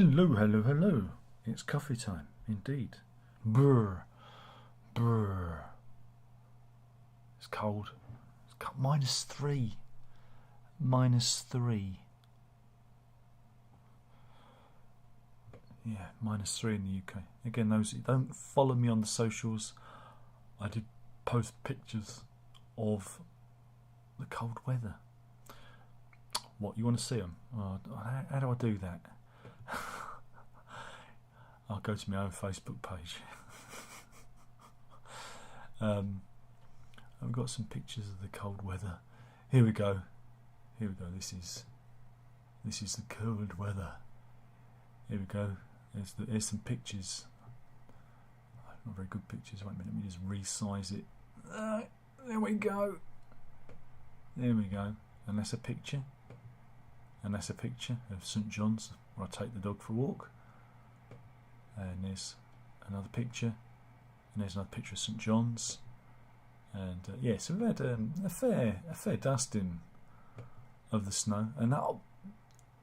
Hello, hello, hello. It's coffee time, indeed. Brr, brr. It's cold. It's cold. -3. -3. Yeah, -3 in the UK. Again, those who don't follow me on the socials, I did post pictures of the cold weather. What, you want to see them? Oh, how do I do that? I'll go to my own Facebook page. I've got some pictures of the cold weather. Here we go. Here we go. This is the cold weather. Here we go. There's some pictures. Not very good pictures. Wait a minute. Let me just resize it. There we go. There we go. And that's a picture. And that's a picture of St John's, where I take the dog for a walk. And there's another picture. And there's another picture of St John's. And yeah, so we've had a fair dusting of the snow. And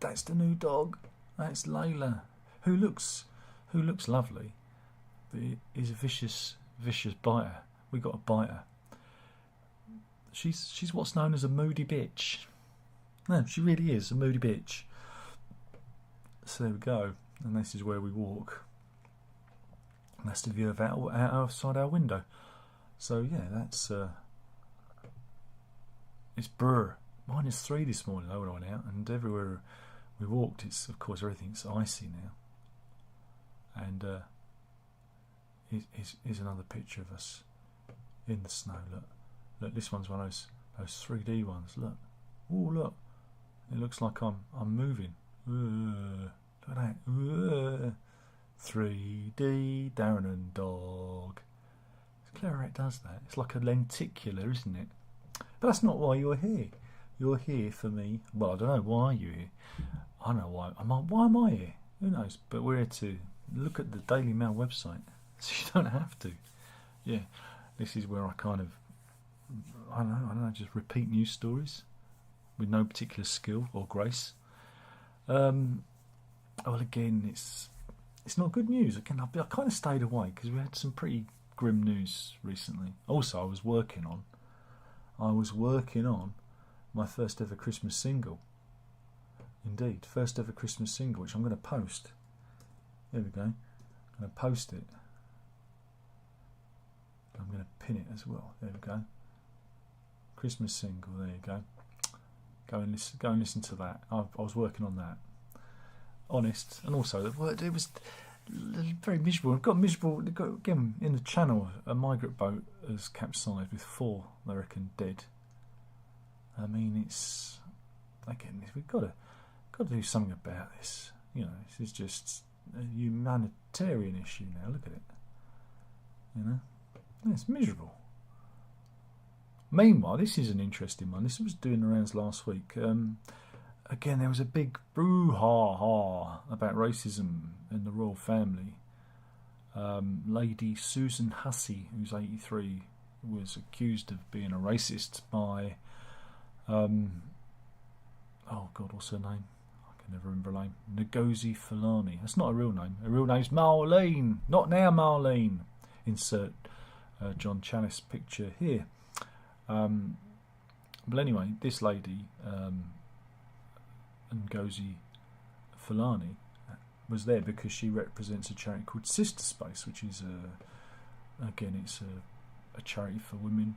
that's the new dog. That's Layla, who looks lovely, but is a vicious biter. We got a biter. She's what's known as a moody bitch. No, she really is a moody bitch. So there we go, and this is where we walk. And that's the view of outside our window. So yeah, that's it's brr. -3 this morning. I went out, and everywhere we walked, it's of course everything's icy now. And here's another picture of us in the snow. Look, this one's one of those 3D ones. Look, oh look, it looks like I'm moving. Look at that. 3D Darren and Dog. It's clever it does that. It's like a lenticular, isn't it? But that's not why you're here. You're here for me. Well, I don't know why you're here. I don't know why. Why am I here? Who knows? But we're here to look at the Daily Mail website, so you don't have to. Yeah, this is where I kind of, I don't know, just repeat news stories with no particular skill or grace. Well, again, it's not good news. Again, I kind of stayed away because we had some pretty grim news recently. Also, I was working on my first ever Christmas single. Indeed, first ever Christmas single, which I'm going to post. There we go. I'm going to post it. I'm going to pin it as well. There we go. Christmas single. There you go. Go and listen to that. I was working on that. Honest, and also it was very miserable. It got miserable. Again, in the channel, a migrant boat has capsized with 4, I reckon, dead. I mean, it's again, we've got to do something about this. You know, this is just a humanitarian issue now. Look at it. You know, it's miserable. Meanwhile, this is an interesting one. This was doing the rounds last week. Again, there was a big brouhaha about racism in the royal family. Lady Susan Hussey, who's 83, was accused of being a racist by oh God, what's her name? I can never remember her name. Ngozi Fulani. That's not a real name. Her real name's Marlene. Not now, Marlene. Insert John Chalice picture here. But anyway, this lady, Ngozi Fulani, was there because she represents a charity called Sister Space, which is again, it's a charity for women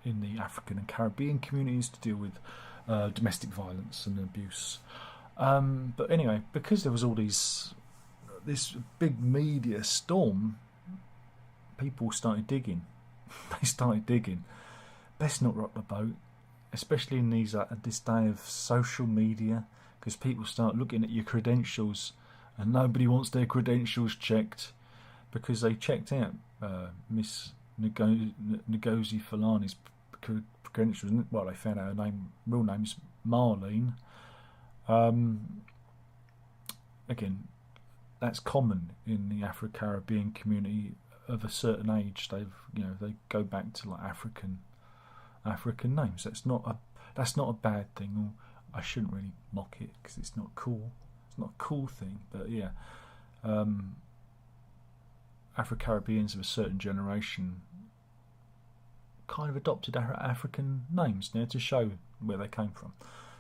in the African and Caribbean communities to deal with domestic violence and abuse. But anyway, because there was all this big media storm, people started digging. They started digging. Best not rock the boat, especially in this day of social media, because people start looking at your credentials, and nobody wants their credentials checked, because they checked out Miss Ngozi Fulani's credentials. Well, they found out her real name's Marlene. Again, that's common in the Afro-Caribbean community of a certain age. They go back to like African names. That's not a bad thing. I shouldn't really mock it because it's not cool. It's not a cool thing, but yeah. Afro-Caribbeans of a certain generation kind of adopted African names now to show where they came from.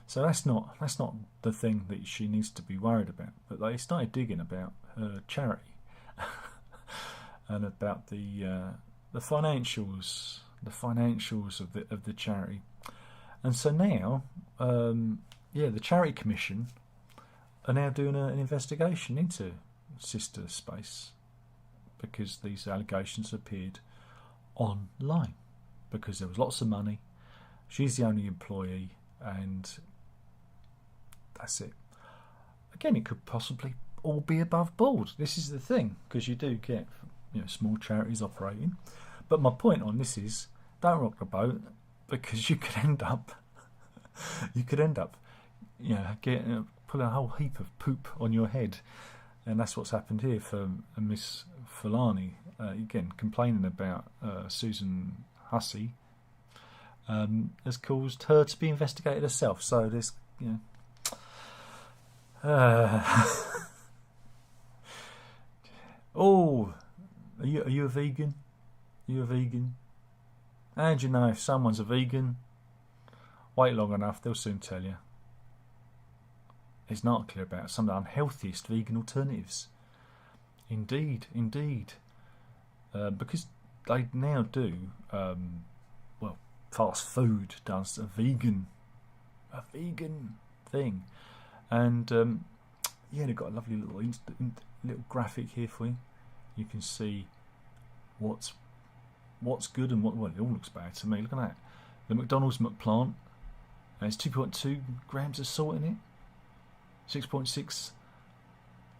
So that's not the thing that she needs to be worried about. But they started digging about her charity and about the financials of the charity. And so now, the Charity Commission are now doing an investigation into Sister Space because these allegations appeared online because there was lots of money. She's the only employee, and that's it. Again, it could possibly all be above board. This is the thing, because you do get small charities operating. But my point on this is, don't rock the boat, because you could end up getting pulling a whole heap of poop on your head, and that's what's happened here for Miss Fulani. Again, complaining about Susan Hussey has caused her to be investigated herself. So there's oh, are you a vegan? Are you a vegan? How do you know if someone's a vegan? Wait long enough, they'll soon tell you. It's not clear about some of the unhealthiest vegan alternatives. Indeed. Because they now do, fast food does a vegan thing. And they've got a lovely little graphic here for you. You can see what's good and what, well, it all looks bad to me. Look at that. The McDonald's McPlant, there's 2.2 grams of salt in it, 6.6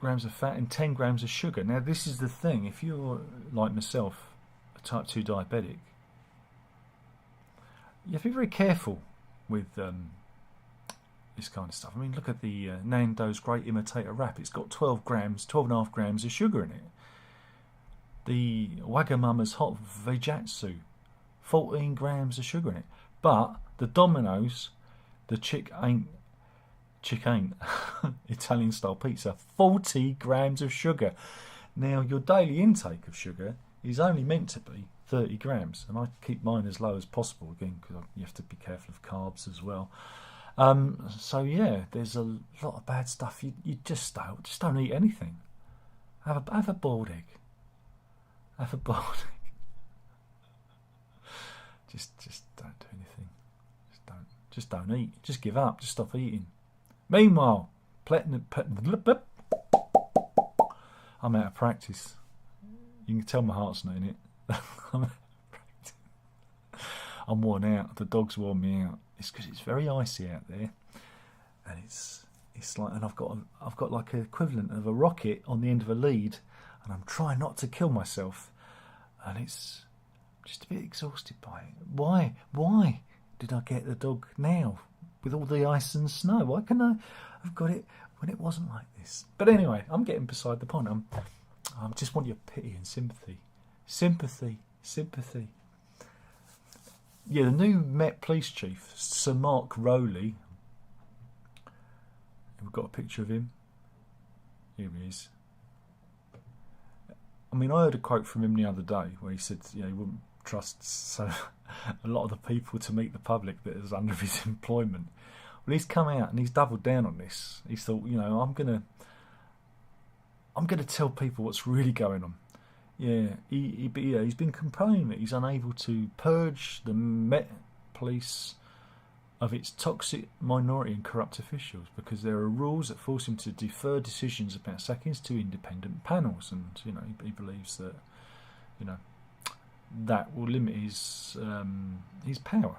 grams of fat and 10 grams of sugar. Now this is the thing, if you're like myself, a type 2 diabetic, you have to be very careful with this kind of stuff. I mean, look at the Nando's Great Imitator Wrap. It's got 12.5 grams of sugar in it. The Wagamama's Hot Veggiatsu, 14 grams of sugar in it. But the Domino's, the chick ain't Italian style pizza, 40 grams of sugar. Now your daily intake of sugar is only meant to be 30 grams, and I keep mine as low as possible, again because you have to be careful of carbs as well. So yeah, there's a lot of bad stuff. You just don't eat anything. Have a boiled egg. Have a boiled egg. Just don't do anything. Just don't eat. Just give up. Just stop eating. Meanwhile, I'm out of practice. You can tell my heart's not in it. I'm out of practice. I'm worn out. The dog's worn me out. It's because it's very icy out there, and it's like, and I've got like an equivalent of a rocket on the end of a lead, and I'm trying not to kill myself, and it's just a bit exhausted by it. Why did I get the dog now with all the ice and snow? Why couldn't I have got it when it wasn't like this? But anyway, I'm getting beside the point. I just want your pity and sympathy. Yeah, the new Met Police Chief, Sir Mark Rowley. We've got a picture of him. Here he is. I mean, I heard a quote from him the other day where he said, he wouldn't trust a lot of the people to meet the public that is under his employment. Well, he's come out and he's doubled down on this. He's thought, I'm gonna tell people what's really going on. Yeah, he's been complaining that he's unable to purge the Met Police of its toxic minority and corrupt officials because there are rules that force him to defer decisions about sackings to independent panels, and he believes that that will limit his power.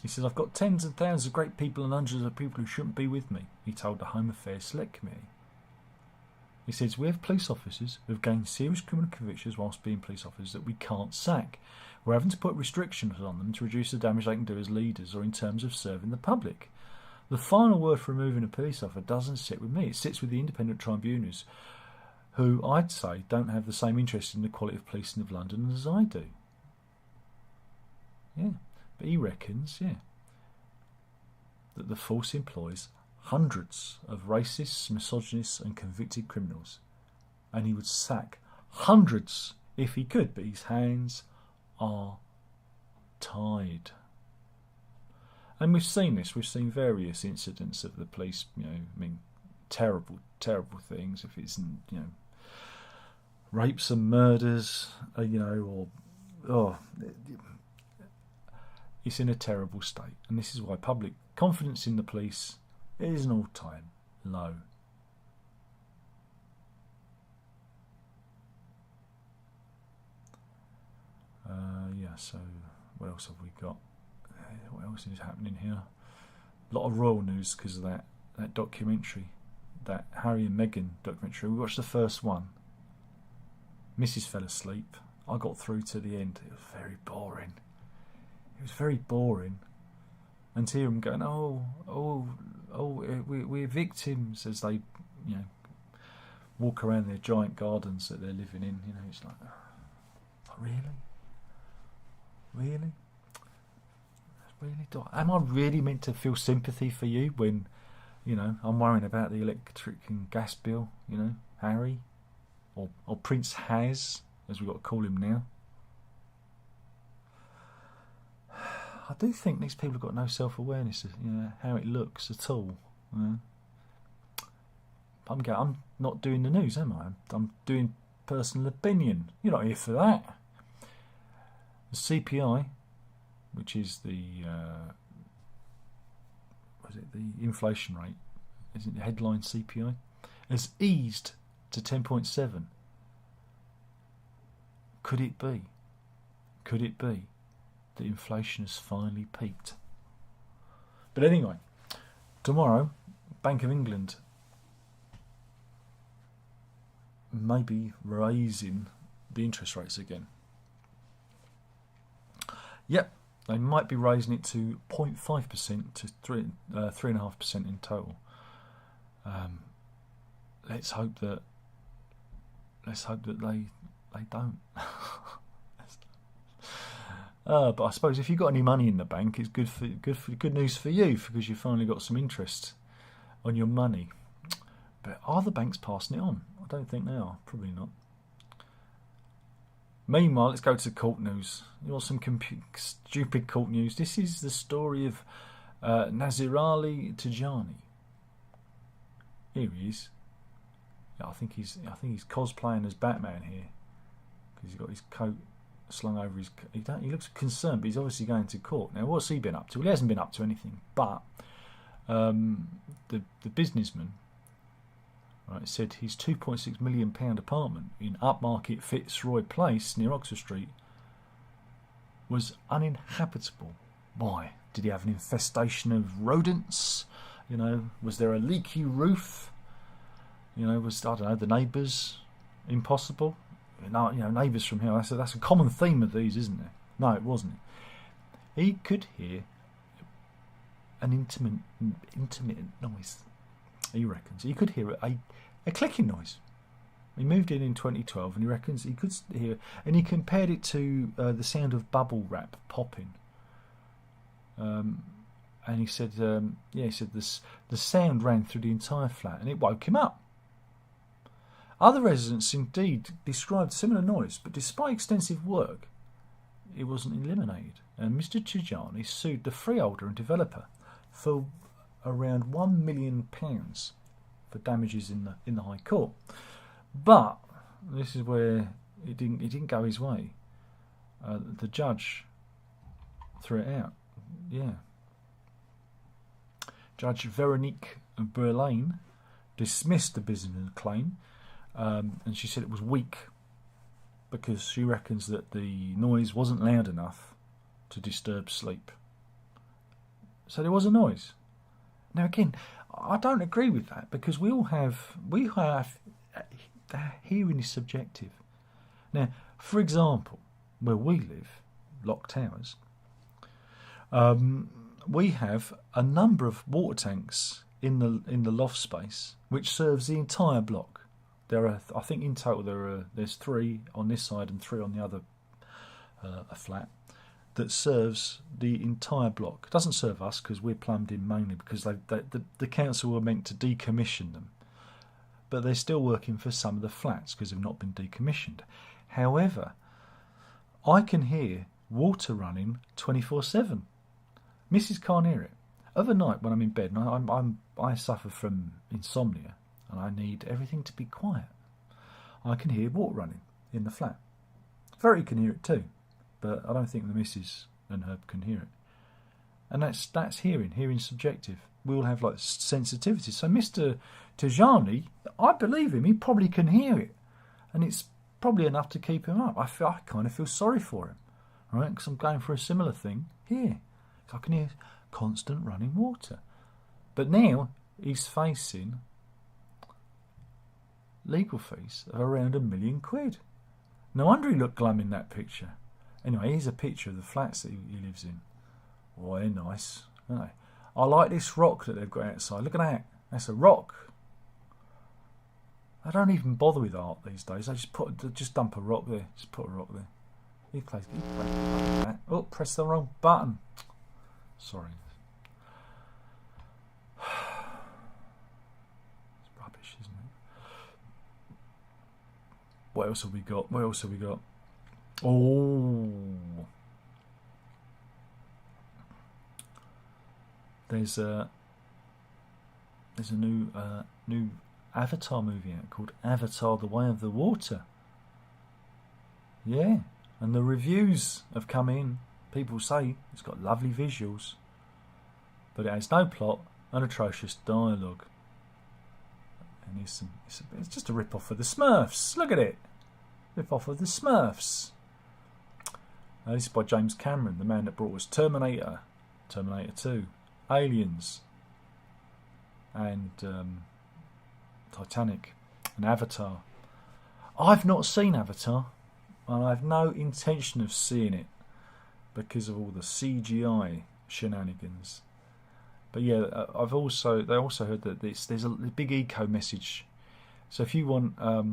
He says, "I've got tens of thousands of great people and hundreds of people who shouldn't be with me," he told the Home Affairs Select Committee. He says, "We have police officers who have gained serious criminal convictions whilst being police officers that we can't sack. We're having to put restrictions on them to reduce the damage they can do as leaders or in terms of serving the public. The final word for removing a police officer doesn't sit with me. It sits with the independent tribunals, who I'd say don't have the same interest in the quality of policing of London as I do." Yeah, but he reckons, that the force employs hundreds of racists, misogynists and convicted criminals, and he would sack hundreds if he could, but his hands are tied. And we've seen this. We've seen various incidents of the police, you know, I mean, terrible, terrible things. If it's, you know, rapes and murders, you know, or it's in a terrible state. And this is why public confidence in the police is an all-time low. Yeah, so what else have we got? What else is happening here? A lot of royal news because of that documentary, that Harry and Meghan documentary. We watched the first one. Mrs. fell asleep. I got through to the end. It was very boring. It was very boring. And to hear them going, we're victims, as they, you know, walk around their giant gardens that they're living in. You know, it's like, really? Am I really meant to feel sympathy for you when, you know, I'm worrying about the electric and gas bill, you know, Harry, or Prince Has, as we've got to call him now. I do think these people have got no self-awareness of, you know, how it looks at all. You know? I'm not doing the news, am I? I'm doing personal opinion. You're not here for that. The CPI, which is the inflation rate, isn't it the headline CPI, has eased to 10.7. Could it be that inflation has finally peaked? But anyway, tomorrow, Bank of England may be raising the interest rates again. Yep, they might be raising it to 0.5% to 3.5% in total. Let's hope that they don't. But I suppose if you've got any money in the bank, it's good news for you, because you've finally got some interest on your money. But are the banks passing it on? I don't think they are. Probably not. Meanwhile, let's go to court news. You want some stupid court news? This is the story of Nazirali Tijani. Here he is. Yeah, I think he's cosplaying as Batman here, because he's got his coat slung over his. He looks concerned, but he's obviously going to court. Now, what's he been up to? Well, he hasn't been up to anything. But the businessman, right, said his £2.6 million apartment in upmarket Fitzroy Place near Oxford Street was uninhabitable. Why? Did he have an infestation of rodents? You know, was there a leaky roof? You know, was, I don't know, the neighbours impossible? You know, neighbours from here. That's a common theme of these, isn't it? No, it wasn't. He could hear an intermittent noise. He reckons he could hear a clicking noise. He moved in 2012, and he reckons he could hear, and he compared it to the sound of bubble wrap popping. And he said, the sound ran through the entire flat, and it woke him up. Other residents indeed described similar noise, but despite extensive work, it wasn't eliminated. And Mr. Tijani sued the freeholder and developer for around £1 million for damages in the High Court. But this is where it didn't go his way. The judge threw it out. Yeah. Judge Veronique Berlaine dismissed the business claim, and she said it was weak because she reckons that the noise wasn't loud enough to disturb sleep. So there was a noise. Now again, I don't agree with that, because we have hearing is subjective. Now, for example, where we live, Lock Towers, we have a number of water tanks in the loft space which serves the entire block. There are, I think, in total there's 3 on this side and 3 on the other flat. that serves the entire block. It doesn't serve us because we're plumbed in mainly because the council were meant to decommission them. But they're still working for some of the flats because they've not been decommissioned. However, I can hear water running 24/7. Mrs. can't hear it. Overnight when I'm in bed, and I suffer from insomnia and I need everything to be quiet, I can hear water running in the flat. Verity can hear it too, but I don't think the missus and Herb can hear it. And that's hearing subjective. We all have like sensitivity. So Mr. Tijani, I believe him, he probably can hear it. And it's probably enough to keep him up. I kind of feel sorry for him, right? Because I'm going for a similar thing here. I can hear constant running water. But now he's facing legal fees of around £1 million. No wonder he looked glum in that picture. Anyway, here's a picture of the flats that he lives in. Oh, they're nice, aren't they? I like this rock that they've got outside. Look at that. That's a rock. I don't even bother with art these days. I just dump a rock there. Just put a rock there. He plays that. Oh, press the wrong button. Sorry. It's rubbish, isn't it? What else have we got? Oh. There's a new Avatar movie out called Avatar: The Way of the Water. Yeah, and the reviews have come in. People say it's got lovely visuals, but it has no plot and atrocious dialogue. And it's just a rip-off of the Smurfs. Look at it. Rip-off of the Smurfs. This is by James Cameron, the man that brought us Terminator, Terminator 2, Aliens, and Titanic, and Avatar. I've not seen Avatar, and I have no intention of seeing it because of all the CGI shenanigans. But yeah, they also heard that there's a big eco message. So if you want a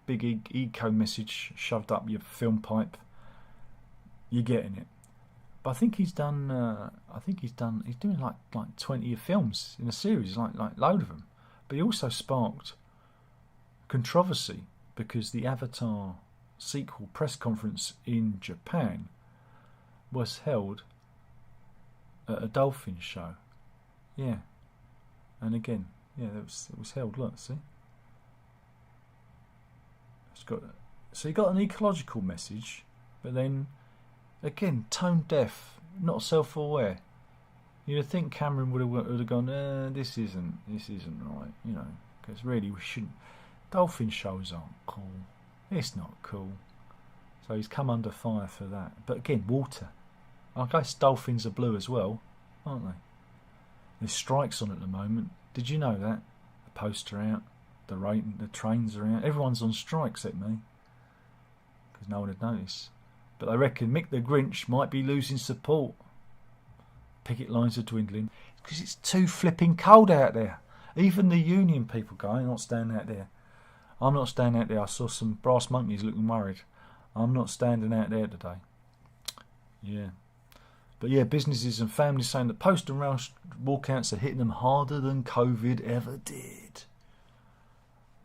big eco message shoved up your film pipe, you're getting it. But I think he's doing like 20 films in a series, like load of them. But he also sparked controversy because the Avatar sequel press conference in Japan was held at a dolphin show. Yeah. And again, yeah, it was held, look, see? So you got an ecological message, but then again, tone deaf, not self-aware. You'd think Cameron would have gone, this isn't right, you know, because really we shouldn't. Dolphin shows aren't cool. It's not cool. So he's come under fire for that. But again, water. I guess dolphins are blue as well, aren't they? There's strikes on at the moment. Did you know that? The posts are out, the trains are out. Everyone's on strike except me, because no one had noticed. But I reckon Mick the Grinch might be losing support. Picket lines are dwindling because it's too flipping cold out there. Even the union people go, I'm not standing out there. I'm not standing out there. I saw some brass monkeys looking worried. I'm not standing out there today. Yeah. But yeah, businesses and families saying that post and rail walkouts are hitting them harder than COVID ever did.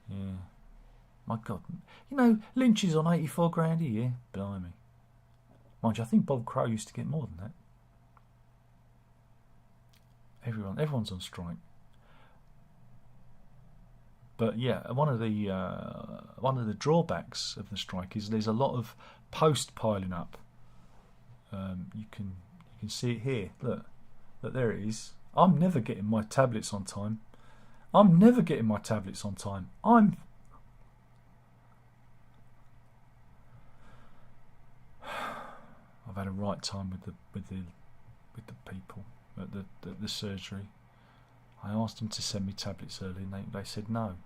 Yeah. My God. You know, Lynch is on 84 grand a year. Blimey. Mind you, I think Bob Crow used to get more than that. Everyone's on strike. But yeah, one of the drawbacks of the strike is there's a lot of post piling up. You can see it here. Look, there it is. I'm never getting my tablets on time. I've had a right time with the people at the surgery. I asked them to send me tablets early, and they said no.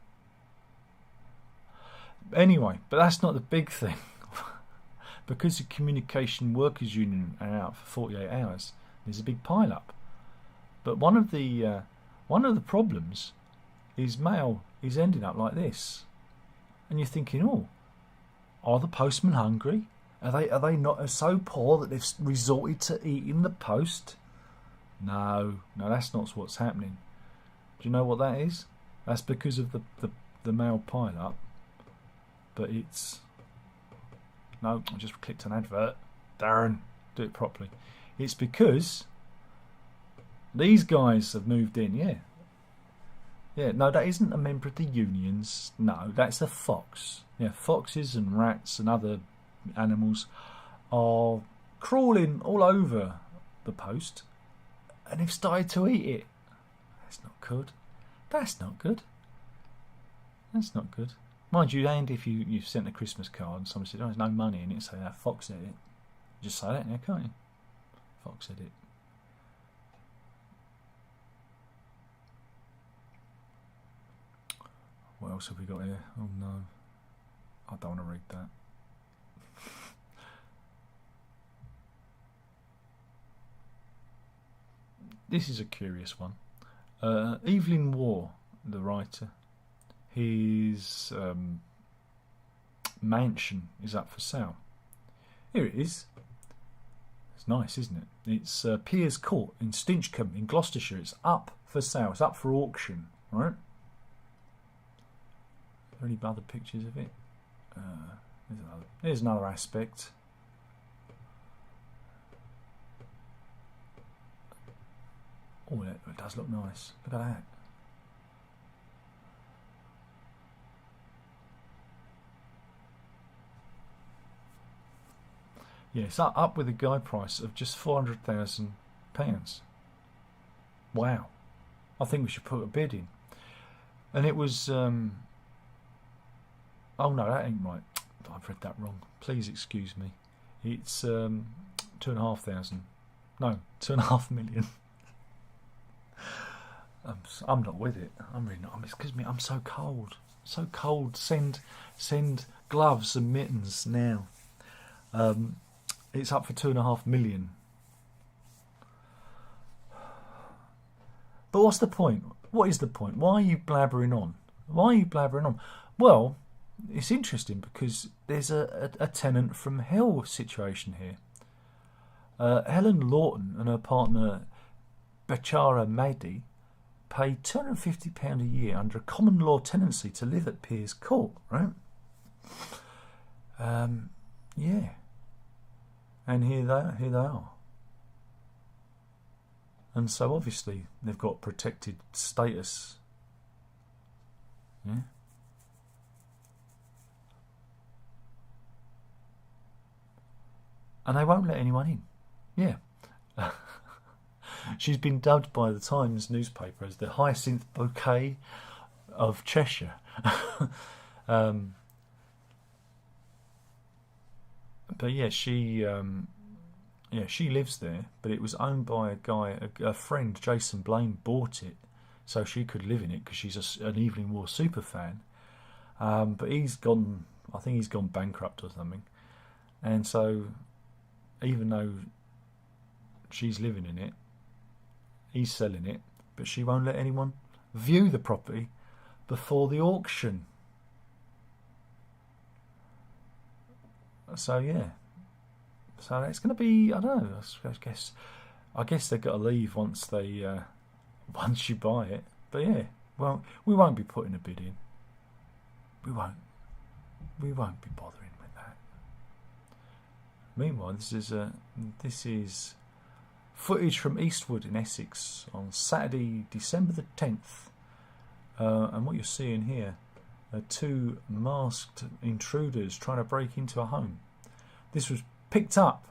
Anyway, but that's not the big thing. Because the Communication Workers Union are out for 48 hours, there's a big pile up. But one of the problems is mail is ending up like this, and you're thinking, oh, are the postmen hungry? Are they not so poor that they've resorted to eating the post? No, that's not what's happening. Do you know what that is? That's because of the male pilot. But it's... No, I just clicked an advert. Darren, do it properly. It's because these guys have moved in, yeah. Yeah, no, that isn't a member of the unions. No, that's a fox. Yeah, foxes and rats and other animals are crawling all over the post and they've started to eat it. That's not good. That's not good. That's not good. Mind you, and if you've sent a Christmas card and someone said, oh, there's no money in it, say that fox ate it. Just say that now, can't you? Fox ate it. What else have we got here? Oh no. I don't want to read that. This is a curious one. Evelyn Waugh, the writer, his mansion is up for sale. Here it is. It's nice, isn't it? It's Piers Court in Stinchcombe in Gloucestershire. It's up for sale. It's up for auction, right? Are there any other pictures of it? Here's another aspect. Oh, it does look nice. Look at that. Yeah, it's up with a guide price of just £400,000. Wow. I think we should put a bid in. And it was... Oh no, that ain't right. I've read that wrong. Please excuse me. It's 2,500. No, 2.5 million. I'm not with it. I'm really not. Excuse me. I'm so cold. So cold. Send gloves and mittens now. It's up for 2.5 million. But what's the point? What is the point? Why are you blabbering on? Why are you blabbering on? Well, it's interesting because there's a tenant from hell situation here. Helen Lawton and her partner Bechara Mahdi pay £250 a year under a common law tenancy to live at Piers Court, right? Yeah. And here they are. And so obviously they've got protected status. Yeah. And they won't let anyone in. Yeah. She's been dubbed by the Times newspaper as the hyacinth bouquet of Cheshire. But yeah, she lives there. But it was owned by a guy, a friend, Jason Blaine, bought it so she could live in it because she's an Evelyn Waugh super fan. But he's gone. I think he's gone bankrupt or something. And so, even though she's living in it, he's selling it, but she won't let anyone view the property before the auction. So yeah, so it's going to be, I don't know. I guess they've got to leave once you buy it. But yeah, well, we won't be putting a bid in. We won't be bothering with that. Meanwhile, this is footage from Eastwood in Essex on Saturday, December the 10th. And what you're seeing here are two masked intruders trying to break into a home. This was picked up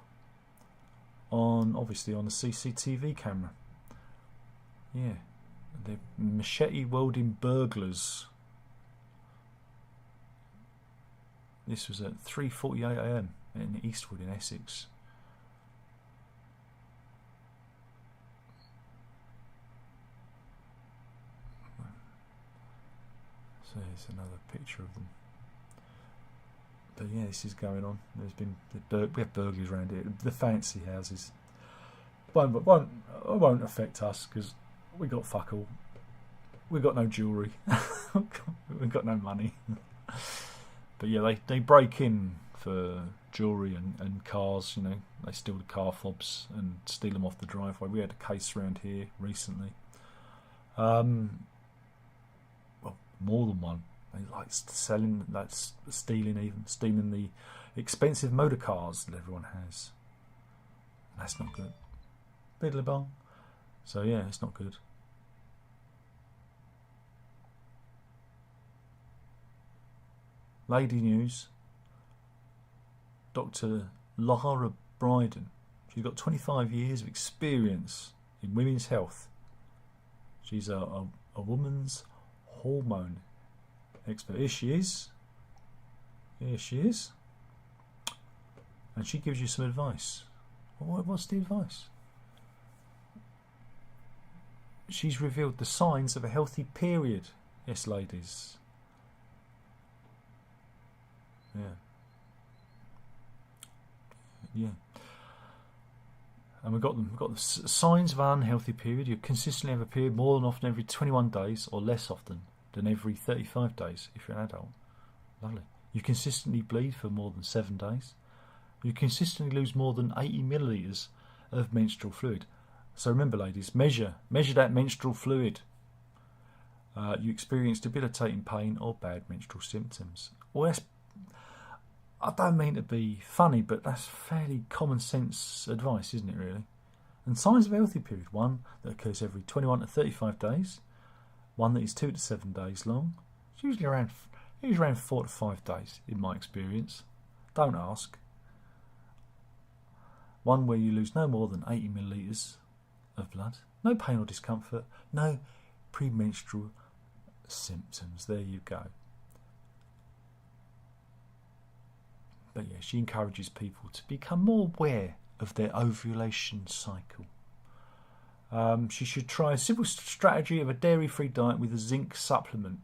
obviously on the CCTV camera. Yeah, they're machete wielding burglars. This was at 3:48 AM in Eastwood in Essex. So here's another picture of them. But yeah, this is going on. There's been we have burglaries around here. The fancy houses won't affect us because we got fuck all. We got no jewellery. We got no money. But yeah, they break in for jewellery and cars. You know, they steal the car fobs and steal them off the driveway. We had a case around here recently. Well, more than one. They like selling, like stealing the expensive motor cars that everyone has. That's not good. Biddle-a-bong. So yeah, it's not good. Lady news. Dr. Lara Bryden. She's got 25 years of experience in women's health. She's a woman's hormone expert. Here she is. Here she is. And she gives you some advice. What's the advice? She's revealed the signs of a healthy period. Yes, ladies. Yeah. And we've got them. We've got the signs of an unhealthy period. You consistently have a period more than often every 21 days, or less often than every 35 days if you're an adult. Lovely. You consistently bleed for more than 7 days. You consistently lose more than 80 millilitres of menstrual fluid. So remember, ladies, measure that menstrual fluid. You experience debilitating pain or bad menstrual symptoms. Well, I don't mean to be funny, but that's fairly common sense advice, isn't it, really? And signs of a healthy period: one that occurs every 21 to 35 days, one that is 2 to 7 days long. It's usually around 4 to 5 days, in my experience. Don't ask. One where you lose no more than 80 millilitres of blood, no pain or discomfort, no premenstrual symptoms. There you go. But yeah, she encourages people to become more aware of their ovulation cycle. She should try a simple strategy of a dairy-free diet with a zinc supplement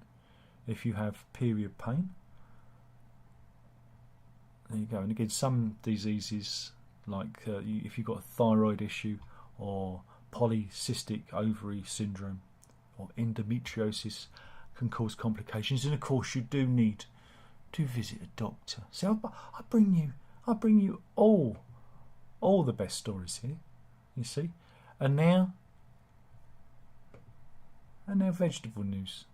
if you have period pain. There you go. And again, some diseases, like if you've got a thyroid issue or polycystic ovary syndrome or endometriosis, can cause complications. And of course, you do need to visit a doctor. So I bring you all the best stories here. You see, and now vegetable news.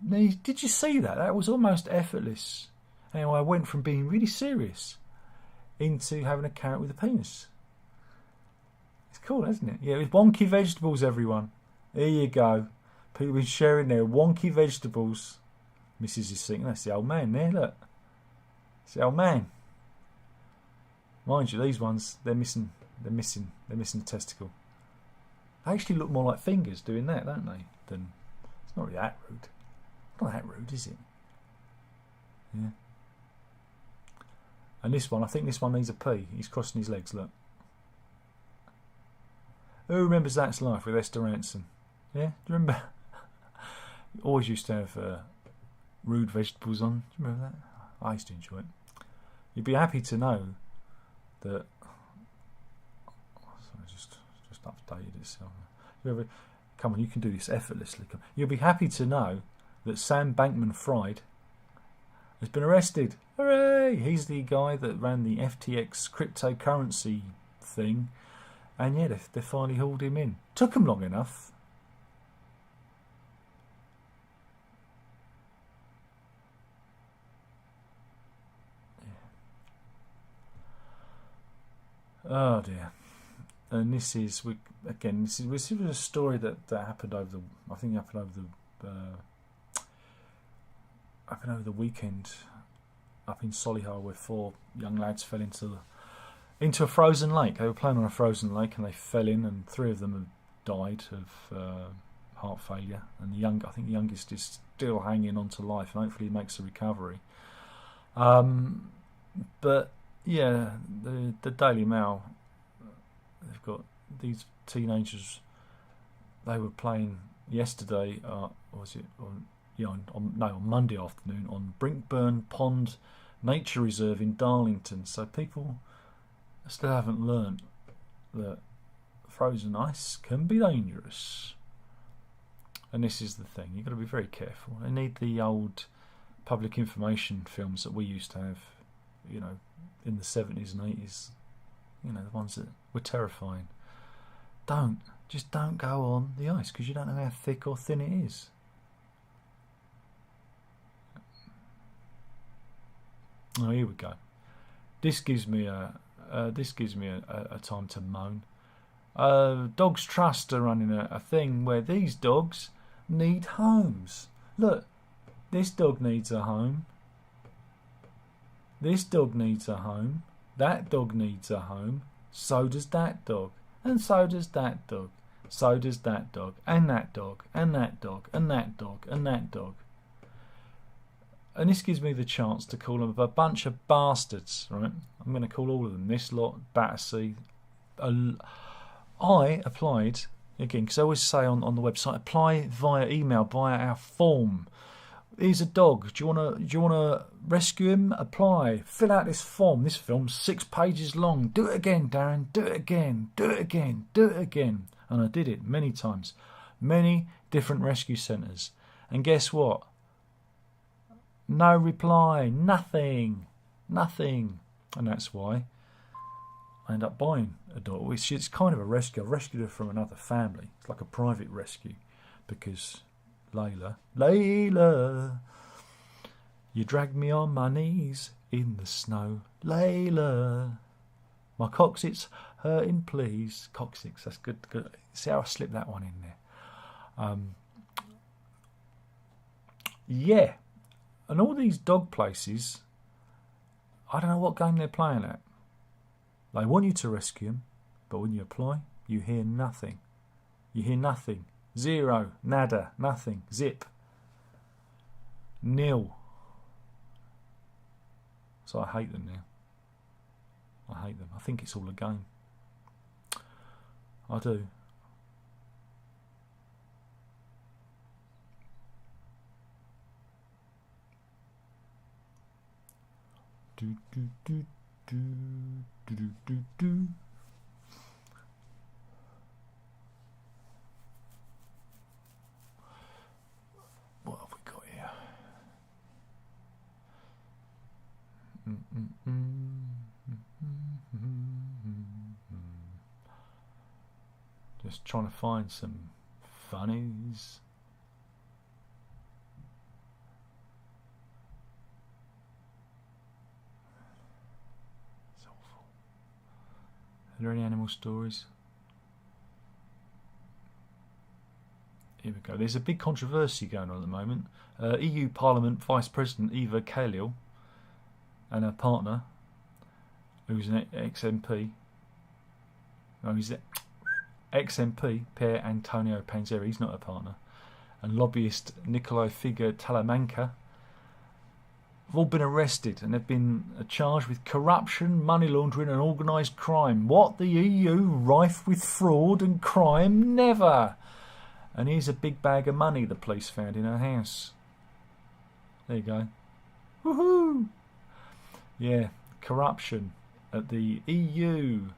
Now, did you see that? That was almost effortless. How I went from being really serious into having a carrot with a penis. It's cool, isn't it? Yeah, with wonky vegetables, everyone. There you go. People have been sharing their wonky vegetables. Mrs. is thinking, that's the old man there, look. It's the old man. Mind you, these ones, they're missing a testicle. They actually look more like fingers doing that, don't they? It's not really that rude. Not that rude, is it? Yeah. And this one, I think this one needs a pee. He's crossing his legs, look. Who remembers That's Life with Esther Ranson? Yeah, do you remember? Always used to have rude vegetables on. Do you remember that? I used to enjoy it. You'd be happy to know that. Sorry, just updated itself. Come on, you can do this effortlessly. You'll be happy to know that Sam Bankman-Fried has been arrested. Hooray! He's the guy that ran the FTX cryptocurrency thing, and yeah, they finally hauled him in. Took him long enough. Oh dear. And this is a story that happened over the weekend up in Solihull, where 4 young lads fell into a frozen lake. They were playing on a frozen lake and they fell in, and 3 of them have died of heart failure, and I think the youngest is still hanging on to life, and hopefully he makes a recovery. But yeah, the Daily Mail, they've got these teenagers. They were playing yesterday. Was it on Monday afternoon on Brinkburn Pond Nature Reserve in Darlington. So people still haven't learnt that frozen ice can be dangerous. And this is the thing: you've got to be very careful. They need the old public information films that we used to have you know, in the 70s and 80s, you know, the ones that were terrifying. Just don't go on the ice, because you don't know how thick or thin it is. Oh, here we go. This gives me a time to moan. Dogs Trust are running a thing where these dogs need homes. Look, this dog needs a home. This dog needs a home. That dog needs a home. So does that dog. And so does that dog. So does that dog. And that dog. And that dog. And that dog. And that dog. And this gives me the chance to call them a bunch of bastards, right? I'm going to call all of them. This lot, Battersea. I applied, again, because I always say on the website, apply via email, via our form. Here's a dog. Do you wanna rescue him? Apply. Fill out this form. This film's 6 pages long. Do it again, Darren. Do it again. Do it again. Do it again. And I did it many times. Many different rescue centres. And guess what? No reply. Nothing. Nothing. And that's why I end up buying a dog. It's kind of a rescue. I've rescued her from another family. It's like a private rescue, because Layla, you dragged me on my knees in the snow. Layla, my coccyx hurting, please. Coccyx, that's good. See how I slipped that one in there. Yeah, and all these dog places, I don't know what game they're playing at. They want you to rescue them, but when you apply, you hear nothing. You hear nothing. Zero, nada, nothing, zip, nil. So I hate them now. I hate them. I think it's all a game. I do. Do do do do do do do do. What have we got here? Just trying to find some funnies. It's awful. Are there any animal stories? Here we go. There's a big controversy going on at the moment. EU Parliament Vice President Eva Kaili and her partner, who's an ex-MP, he's an ex-MP, Pier Antonio Panzeri, he's not her partner, and lobbyist Nicolo Figa Talamanca, have all been arrested and they've been charged with corruption, money laundering and organised crime. What? The EU rife with fraud and crime? Never! And here's a big bag of money the police found in her house. There you go. Woohoo! Yeah, corruption at the EU.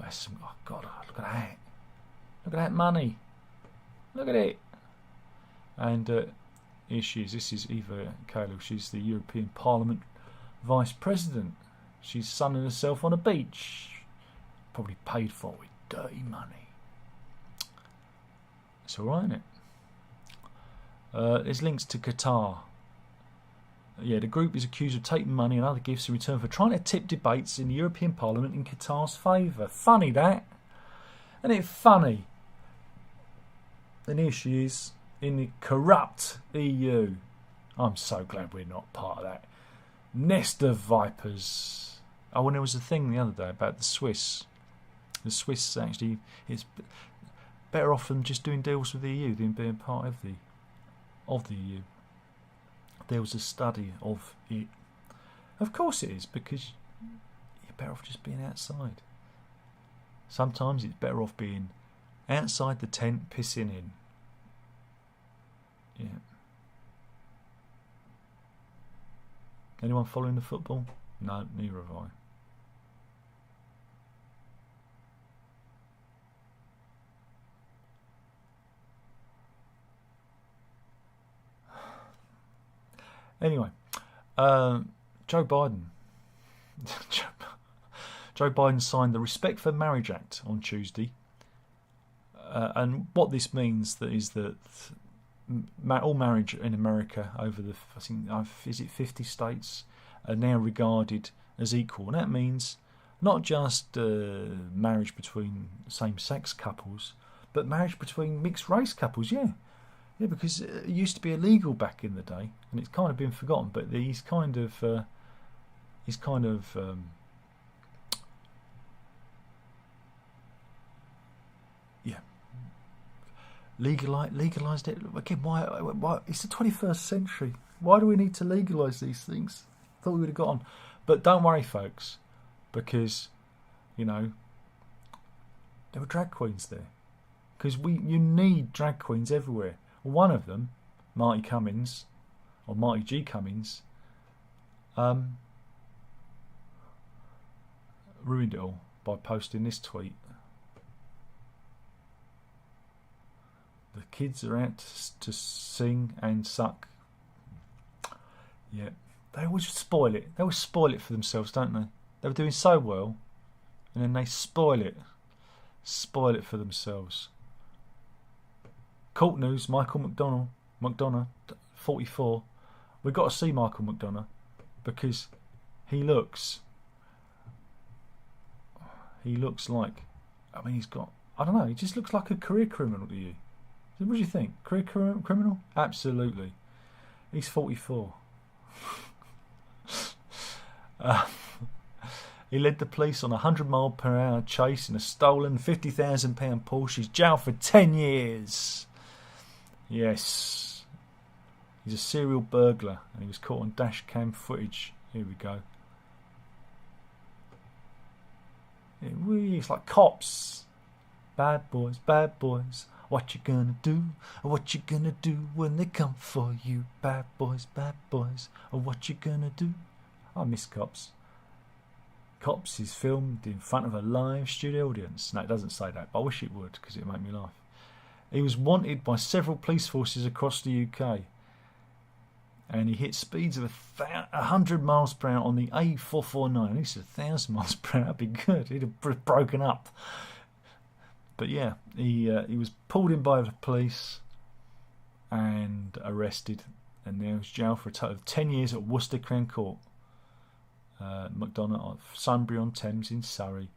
Oh God, look at that. Look at that money. Look at it. And here she is. This is Eva Kaili. She's the European Parliament Vice President. She's sunning herself on a beach. Probably paid for with dirty money. It's alright, isn't it? There's links to Qatar. Yeah, the group is accused of taking money and other gifts in return for trying to tip debates in the European Parliament in Qatar's favour. Funny that. Isn't it funny? And here she is in the corrupt EU. I'm so glad we're not part of that nest of vipers. Oh, and there was a thing the other day about the Swiss. The Swiss actually, it's better off than just doing deals with the EU than being part of the EU. There was a study of it. Of course it is, because you're better off just being outside. Sometimes it's better off being outside the tent pissing in. Yeah. Anyone following the football? No, neither have I. Anyway, Joe Biden. Joe Biden signed the Respect for Marriage Act on Tuesday. And what this means is that all marriage in America over the, I think, is it 50 states, are now regarded as equal. And that means not just marriage between same-sex couples, but marriage between mixed-race couples, yeah. Yeah, because it used to be illegal back in the day, and it's kind of been forgotten, but he's kind of yeah, legalised it again. Why? It's the 21st century. Why do we need to legalise these things? Thought we would have got on, but don't worry, folks, because you know there were drag queens there, because you need drag queens everywhere. One of them, Marty Cummins, or Marty G. Cummins, ruined it all by posting this tweet. The kids are out to sing and suck. Yeah, they always spoil it. They always spoil it for themselves, don't they? They were doing so well, and then they spoil it for themselves. Court news, Michael McDonough, 44. We've got to see Michael McDonough because he looks like, I mean, he's got, I don't know, he just looks like a career criminal to you. What do you think? Career criminal? Absolutely. He's 44. He led the police on a 100-mile-per-hour chase in a stolen £50,000 Porsche. He's jailed for 10 years. Yes. He's a serial burglar and he was caught on dash cam footage. Here we go. It's like cops. Bad boys, bad boys. What you gonna do? What you gonna do when they come for you? Bad boys, what you gonna do? I miss Cops. Cops is filmed in front of a live studio audience. No, it doesn't say that, but I wish it would because it would make me laugh. He was wanted by several police forces across the UK, and he hit speeds of 100 miles per hour on the A449. At least 1,000 miles per hour would be good. He'd have broken up. But yeah, he was pulled in by the police and arrested, and now he's jailed for a total of 10 years at Worcester Crown Court. McDonough of Sunbury-on-Thames in Surrey.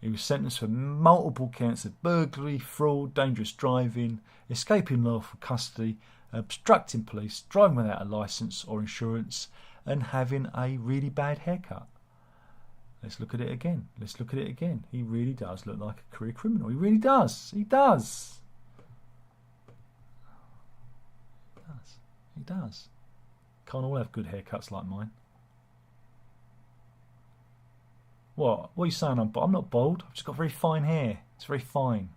He was sentenced for multiple counts of burglary, fraud, dangerous driving, escaping lawful custody, obstructing police, driving without a licence or insurance, and having a really bad haircut. Let's look at it again. He really does look like a career criminal. He really does. He does. Can't all have good haircuts like mine. What are you saying? I'm not bald. I've just got very fine hair. It's very fine.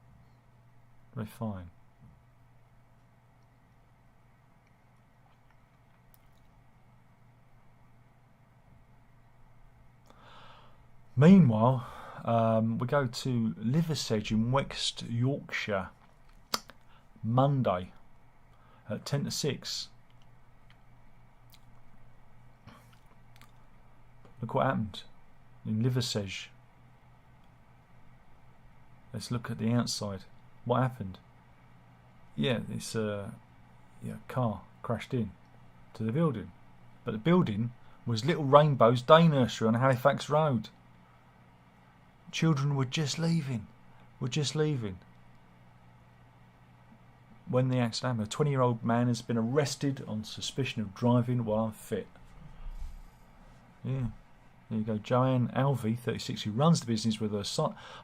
Very fine. Meanwhile, we go to Liversedge in West Yorkshire. Monday at 10 to 6. Look what happened in Liversedge. Let's look at the outside. What happened? Yeah, this car crashed in to the building, but the building was Little Rainbow's day nursery on Halifax Road. Children were just leaving. When the accident happened, a 20-year-old man has been arrested on suspicion of driving while unfit. Yeah. There you go. Joanne Alvey, 36, who runs the business with her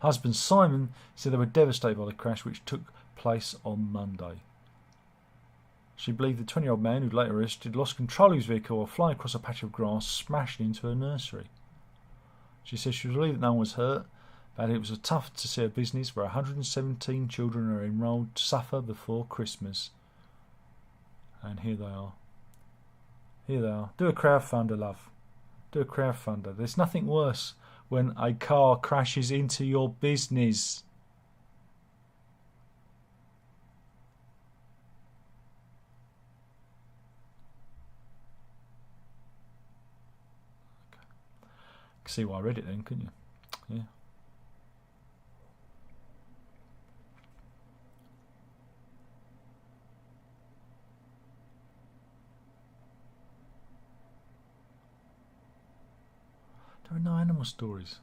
husband Simon, said they were devastated by the crash which took place on Monday. She believed the 20-year-old man, who later arrested, lost control of his vehicle while flying across a patch of grass, smashing into her nursery. She said she was relieved that no one was hurt, but it was tough to see a business where 117 children are enrolled suffer before Christmas. And here they are. Do a crowdfunder, love. Do a crowdfunder. There's nothing worse when a car crashes into your business. See why I read it then, couldn't you? Yeah. There are no animal stories.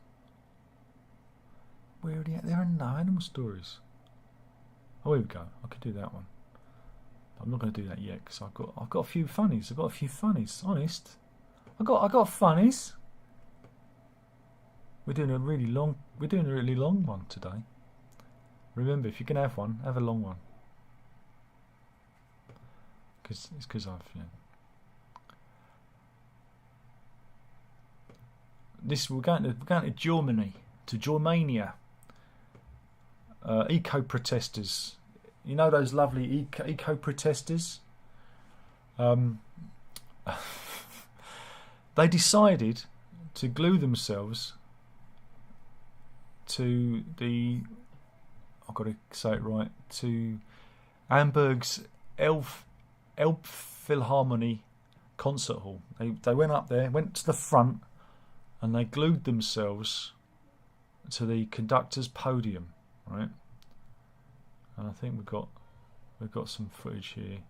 Where are they at? There are no animal stories. Oh, here we go. I could do that one. I'm not going to do that yet because I've got a few funnies. I've got a few funnies. Honest, I got funnies. We're doing a really long one today. Remember, if you're going to have one, have a long one. Because I've, you know. We're going to Germany, to Germania. Eco protesters. You know those lovely eco protesters? They decided to glue themselves to the, I've got to say it right, to Hamburg's Elbphilharmonie concert hall. They went up there, went to the front, and they glued themselves to the conductor's podium, right? And I think we've got some footage here.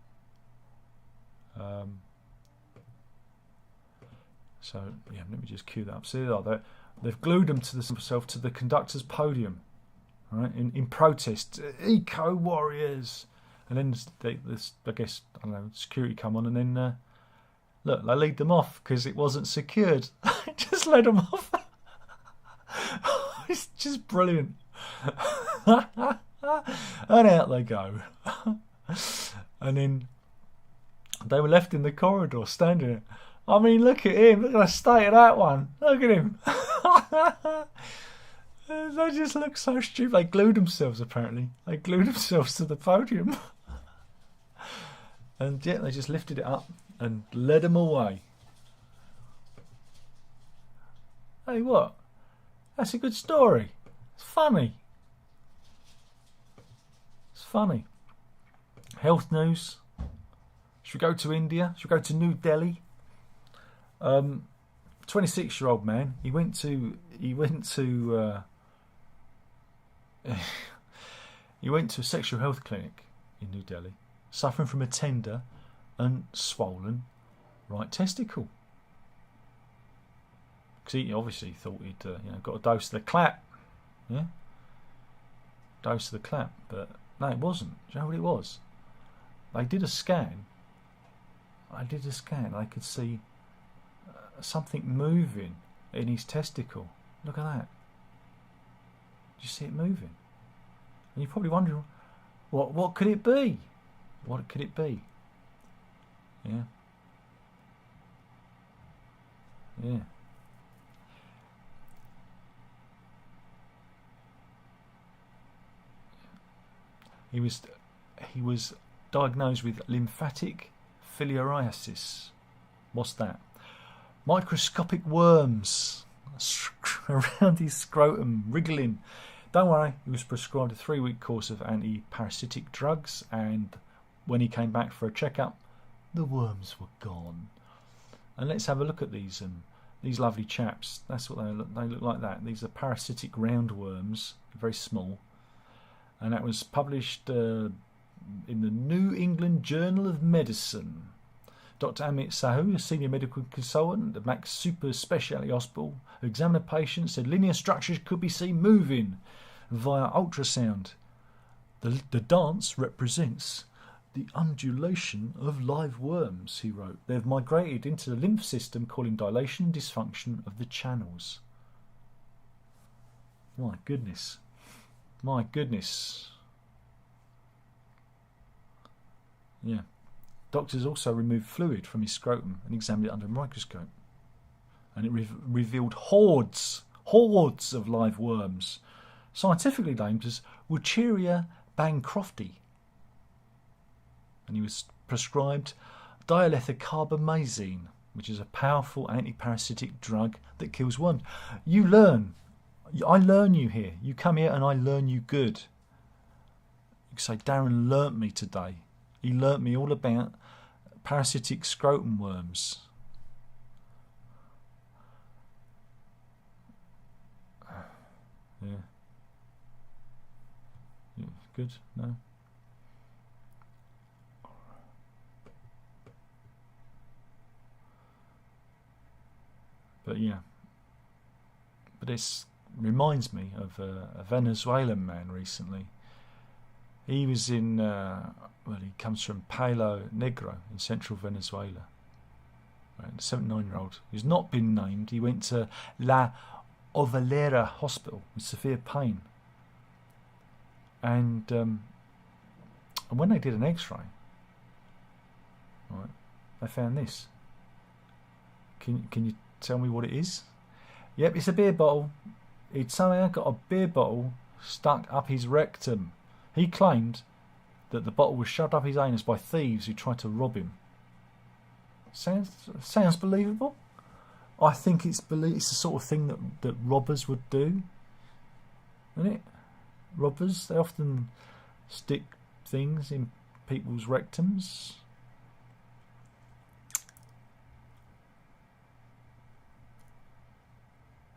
So yeah, let me just cue that up. See there, they've glued themselves to the conductor's podium, right? In protest, eco warriors. And then I guess, I don't know, security come on, and then look, they lead them off because it wasn't secured. Just led them off. It's just brilliant. And out they go. And then they were left in the corridor standing there. I mean, look at him. Look at the state of that one. Look at him. They just look so stupid. They glued themselves, apparently. They glued themselves to the podium. And yeah, they just lifted it up and led them away. Hey, what? That's a good story. It's funny. It's funny. Health news. Should we go to India? Should we go to New Delhi? 26-year-old man. He went to a sexual health clinic in New Delhi, suffering from a tender and swollen right testicle. Because he obviously thought he'd got a dose of the clap. Yeah? Dose of the clap. But no, it wasn't. Do you know what it was? They did a scan. They could see something moving in his testicle. Look at that. Did you see it moving? And you're probably wondering, what could it be? What could it be? Yeah. Yeah. He was diagnosed with lymphatic filariasis. What's that? Microscopic worms around his scrotum, wriggling. Don't worry, he was prescribed a 3-week course of anti-parasitic drugs, and when he came back for a checkup, the worms were gone. And let's have a look at these lovely chaps. That's what they look. They look like that. These are parasitic roundworms, very small, and that was published in the New England Journal of Medicine. Dr. Amit Sahu, a senior medical consultant at Max Super Specialty Hospital, who examined a patient, said linear structures could be seen moving via ultrasound. The dance represents the undulation of live worms, he wrote. They've migrated into the lymph system, causing dilation and dysfunction of the channels. My goodness. My goodness. Yeah. Doctors also removed fluid from his scrotum and examined it under a microscope. And it revealed hordes of live worms, scientifically named as Wucheria bancrofti. And he was prescribed dialethocarbamazine, which is a powerful antiparasitic drug that kills worms. You learn. I learn you here. You come here and I learn you good. You can say, Darren learnt me today. He learnt me all about parasitic scrotum worms. good. No. But yeah. But this reminds me of a Venezuelan man recently. He was in, he comes from Palo Negro in central Venezuela. Right, a 79-year-old who's not been named. He went to La Ovalera Hospital with severe pain. And when they did an X-ray, right, they found this. Can you tell me what it is? Yep, it's a beer bottle. He'd somehow got a beer bottle stuck up his rectum. He claimed that the bottle was shoved up his anus by thieves who tried to rob him. Sounds believable. I think it's the sort of thing that robbers would do, isn't it? Robbers, they often stick things in people's rectums.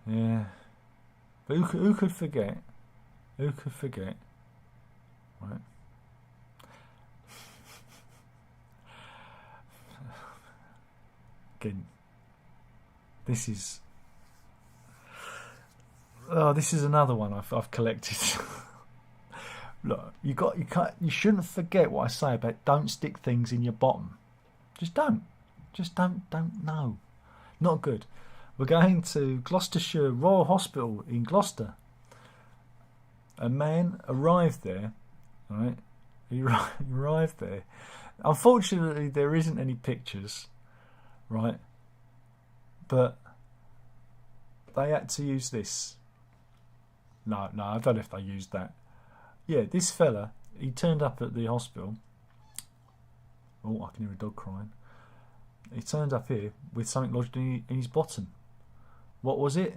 Yeah, but who could forget? Who could forget? Right. Again, this is another one I've collected. Look, you shouldn't forget what I say about don't stick things in your bottom. Just don't. No, not good. We're going to Gloucestershire Royal Hospital in Gloucester. A man arrived there, right? He arrived there. Unfortunately, there isn't any pictures, right? But they had to use this. No, I don't know if they used that. Yeah, this fella, he turned up at the hospital. Oh, I can hear a dog crying. He turned up here with something lodged in his bottom. What was it?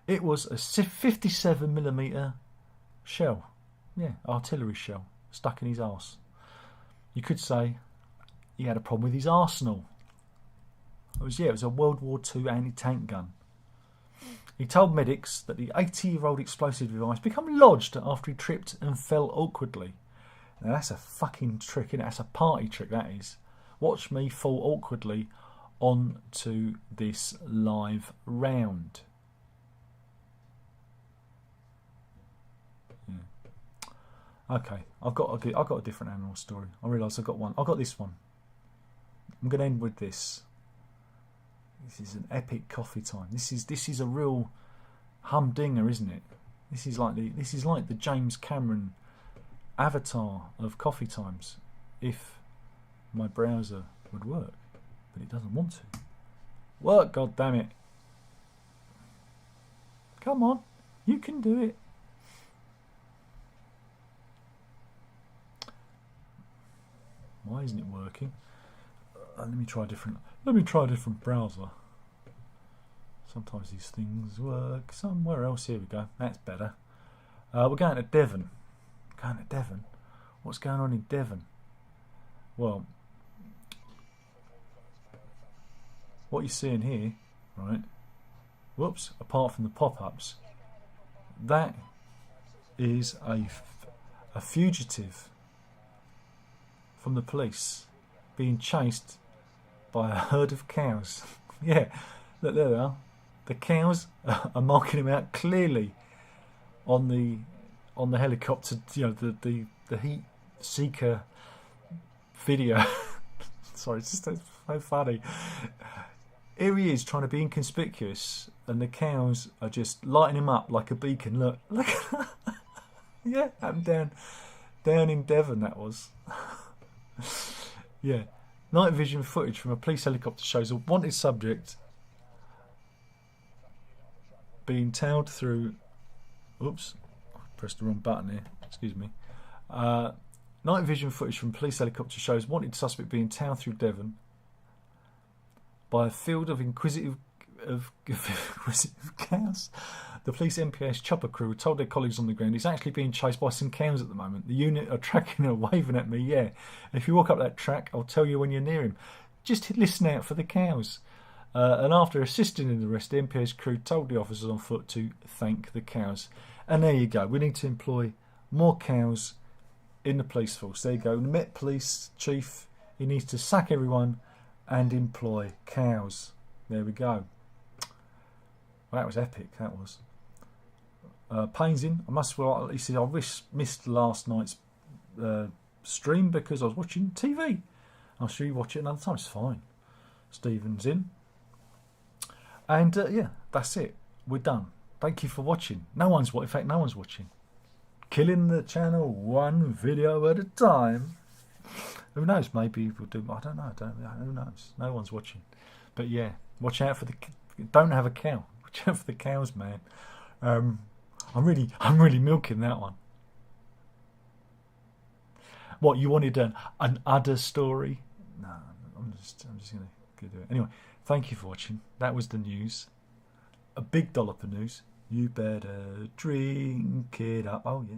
It was a 57mm shell. Yeah, artillery shell stuck in his arse. You could say he had a problem with his arsenal. It was a World War II anti-tank gun. He told medics that the 80-year-old explosive device became lodged after he tripped and fell awkwardly. Now that's a fucking trick, isn't it? That's a party trick, that is. Watch me fall awkwardly onto this live round. Yeah. Okay, I've got a different animal story. I realise I've got one. I've got this one. I'm going to end with this. This is an epic coffee time. This is a real humdinger, isn't it? This is like the James Cameron avatar of coffee times, if my browser would work, but it doesn't want to work. God damn it! Come on, you can do it. Why isn't it working? Let me try a different browser. Sometimes these things work somewhere else. Here we go. That's better. We're going to Devon. What's going on in Devon? Well, what you're seeing here, right? Whoops. Apart from the pop-ups, that is a fugitive from the police being chased by a herd of cows. Yeah, look, there they are. The cows are marking him out clearly on the helicopter. You know, the heat seeker video. Sorry, it's just so funny. Here he is trying to be inconspicuous, and the cows are just lighting him up like a beacon. Look. Yeah, happened down in Devon. That was. Yeah. Night vision footage from a police helicopter shows a wanted subject being tailed through. Oops, I pressed the wrong button here. Excuse me. Night vision footage from police helicopter shows wanted suspect being tailed through Devon by a field of inquisitive cows. The police MPS chopper crew told their colleagues on the ground he's actually being chased by some cows at the moment. The unit are tracking her, waving at me. Yeah, if you walk up that track, I'll tell you when you're near him. Just listen out for the cows. And after assisting in the arrest, the MPS crew told the officers on foot to thank the cows. And there you go. We need to employ more cows in the police force. There you go. The Met Police Chief, he needs to sack everyone and employ cows. There we go. Well, that was epic, that was. Pains in. He said, I missed last night's stream because I was watching TV. I'll show you watch it another time. It's fine. Stephen's in. And yeah, that's it. We're done. Thank you for watching. In fact, no one's watching. Killing the channel one video at a time. Who knows? Maybe we'll do. I don't know. Who knows? No one's watching. But yeah, watch out for the. Don't have a cow. Watch out for the cows, man. I'm really milking that one. What, you wanted an udder story? No, I'm just gonna do it anyway. Thank you for watching. That was the news. A big dollop of news. You better drink it up. Oh yeah.